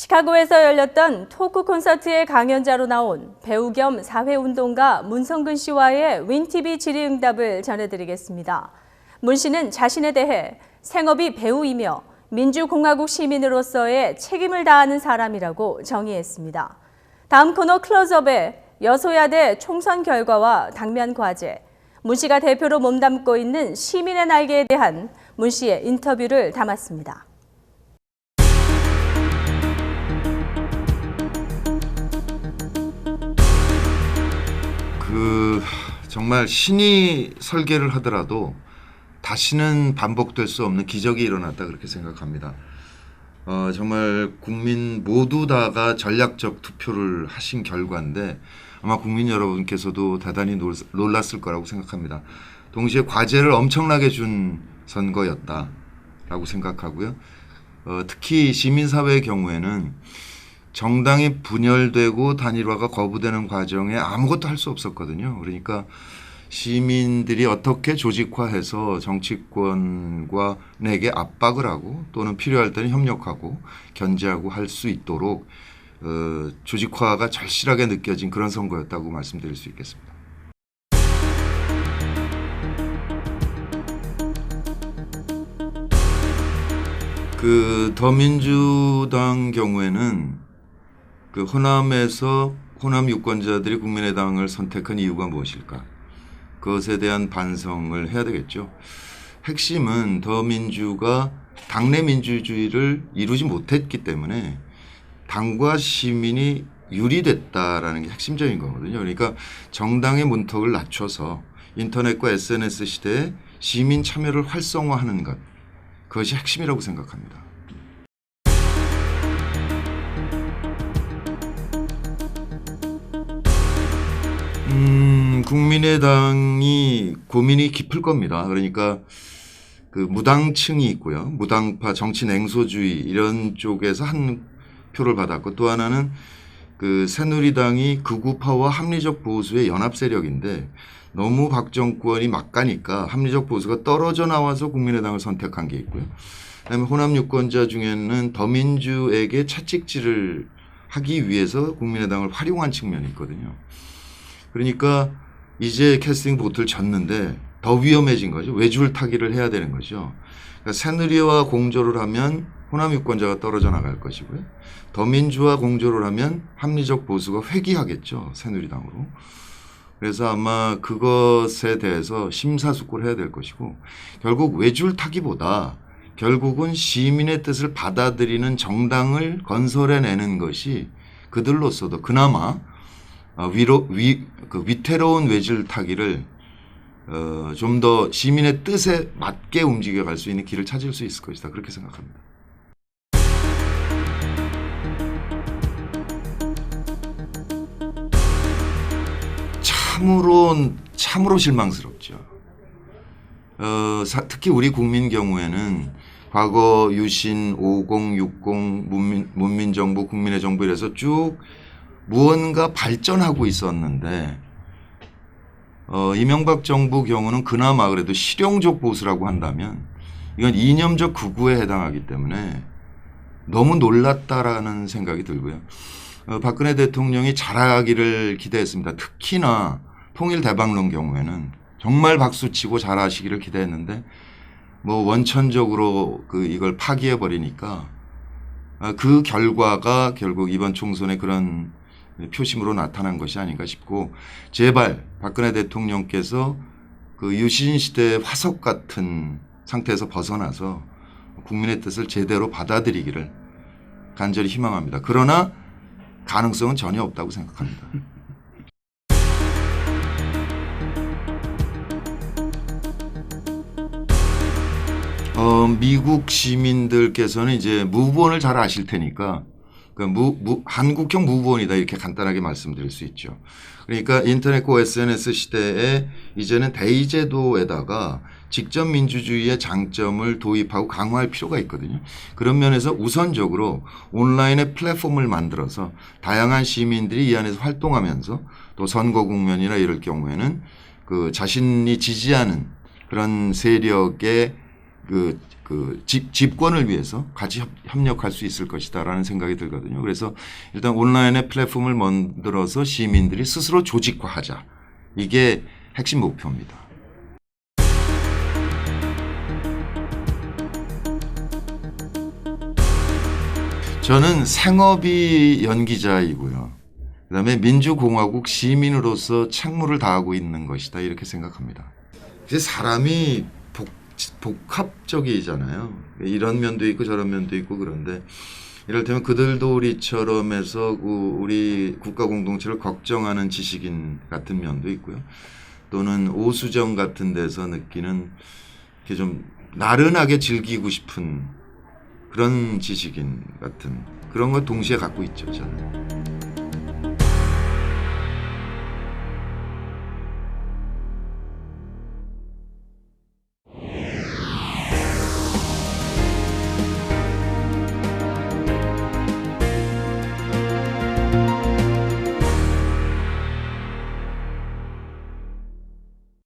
시카고에서 열렸던 토크 콘서트의 강연자로 나온 배우 겸 사회운동가 문성근 씨와의 윈티비 질의응답을 전해드리겠습니다. 문 씨는 자신에 대해 생업이 배우이며 민주공화국 시민으로서의 책임을 다하는 사람이라고 정의했습니다. 다음 코너 클로즈업에 여소야대 총선 결과와 당면 과제, 문 씨가 대표로 몸담고 있는 시민의 날개에 대한 문 씨의 인터뷰를 담았습니다. 정말 신이 설계를 하더라도 다시는 반복될 수 없는 기적이 일어났다 그렇게 생각합니다. 정말 국민 모두 다가 전략적 투표를 하신 결과인데 아마 국민 여러분께서도 대단히 놀랐을 거라고 생각합니다. 동시에 과제를 엄청나게 준 선거였다라고 생각하고요. 특히 시민사회의 경우에는 정당이 분열되고 단일화가 거부되는 과정에 아무것도 할 수 없었거든요. 그러니까 시민들이 어떻게 조직화해서 정치권과 내게 압박을 하고 또는 필요할 때는 협력하고 견제하고 할 수 있도록 조직화가 절실하게 느껴진 그런 선거였다고 말씀드릴 수 있겠습니다. 더민주당 경우에는 호남에서 호남 유권자들이 국민의당을 선택한 이유가 무엇일까? 그것에 대한 반성을 해야 되겠죠. 핵심은 더민주가 당내 민주주의를 이루지 못했기 때문에 당과 시민이 유리됐다라는 게 핵심적인 거거든요. 그러니까 정당의 문턱을 낮춰서 인터넷과 SNS 시대에 시민 참여를 활성화하는 것, 그것이 핵심이라고 생각합니다. 국민의당이 고민이 깊을 겁니다. 그러니까 무당층이 있고요. 무당파 정치 냉소주의 이런 쪽에서 한 표를 받았고 또 하나는 새누리당이 극우파와 합리적 보수의 연합 세력인데 너무 박 정권이 막 가니까 합리적 보수가 떨어져 나와서 국민의당을 선택한 게 있고요. 그다음에 호남 유권자 중에는 더민주에게 채찍질을 하기 위해서 국민의당을 활용한 측면이 있거든요. 그러니까 이제 캐스팅 보트를 졌는데 더 위험해진 거죠. 외줄타기를 해야 되는 거죠. 그러니까 새누리와 공조를 하면 호남 유권자가 떨어져 나갈 것이고요. 더민주와 공조를 하면 합리적 보수가 회귀하겠죠. 새누리당으로. 그래서 아마 그것에 대해서 심사숙고를 해야 될 것이고 결국 외줄타기보다 결국은 시민의 뜻을 받아들이는 정당을 건설해내는 것이 그들로서도 그나마 위태로운 외줄타기를 좀 더 시민의 뜻에 맞게 움직여갈 수 있는 길을 찾을 수 있을 것이다. 그렇게 생각합니다. 참으로 실망스럽죠. 특히 우리 국민 경우에는 과거 유신, 50, 60, 문민정부, 국민의 정부 이래서 쭉 무언가 발전하고 있었는데 이명박 정부 경우는 그나마 그래도 실용적 보수라고 한다면 이건 이념적 극우에 해당하기 때문에 너무 놀랐다라는 생각이 들고요. 박근혜 대통령이 잘하기를 기대했습니다. 특히나 통일대박론 경우에는 정말 박수치고 잘하시기를 기대했는데 원천적으로 이걸 파기해버리니까 그 결과가 결국 이번 총선에 그런 표심으로 나타난 것이 아닌가 싶고 제발 박근혜 대통령께서 유신 시대의 화석 같은 상태에서 벗어나서 국민의 뜻을 제대로 받아들이기를 간절히 희망합니다. 그러나 가능성은 전혀 없다고 생각합니다. 미국 시민들께서는 이제 무브온을 잘 아실 테니까 한국형 무브온이다 이렇게 간단하게 말씀드릴 수 있죠. 그러니까 인터넷과 SNS 시대에 이제는 대의제도에다가 직접 민주주의의 장점을 도입하고 강화할 필요가 있거든요. 그런 면에서 우선적으로 온라인의 플랫폼을 만들어서 다양한 시민들이 이 안에서 활동하면서 또 선거 국면이나 이럴 경우에는 자신이 지지하는 그런 세력의 집권을 위해서 같이 협력할 수 있을 것이다라는 생각이 들거든요. 그래서 일단 온라인의 플랫폼을 만들어서 시민들이 스스로 조직화하자. 이게 핵심 목표입니다. 저는 생업이 연기자이고요. 그다음에 민주공화국 시민으로서 책무를 다하고 있는 것이다 이렇게 생각합니다. 이제 사람이 복합적이잖아요. 이런 면도 있고 저런 면도 있고 그런데 이를테면 그들도 우리처럼 해서 우리 국가 공동체를 걱정하는 지식인 같은 면도 있고요. 또는 오수정 같은 데서 느끼는 이렇게 좀 나른하게 즐기고 싶은 그런 지식인 같은 그런 걸 동시에 갖고 있죠, 저는.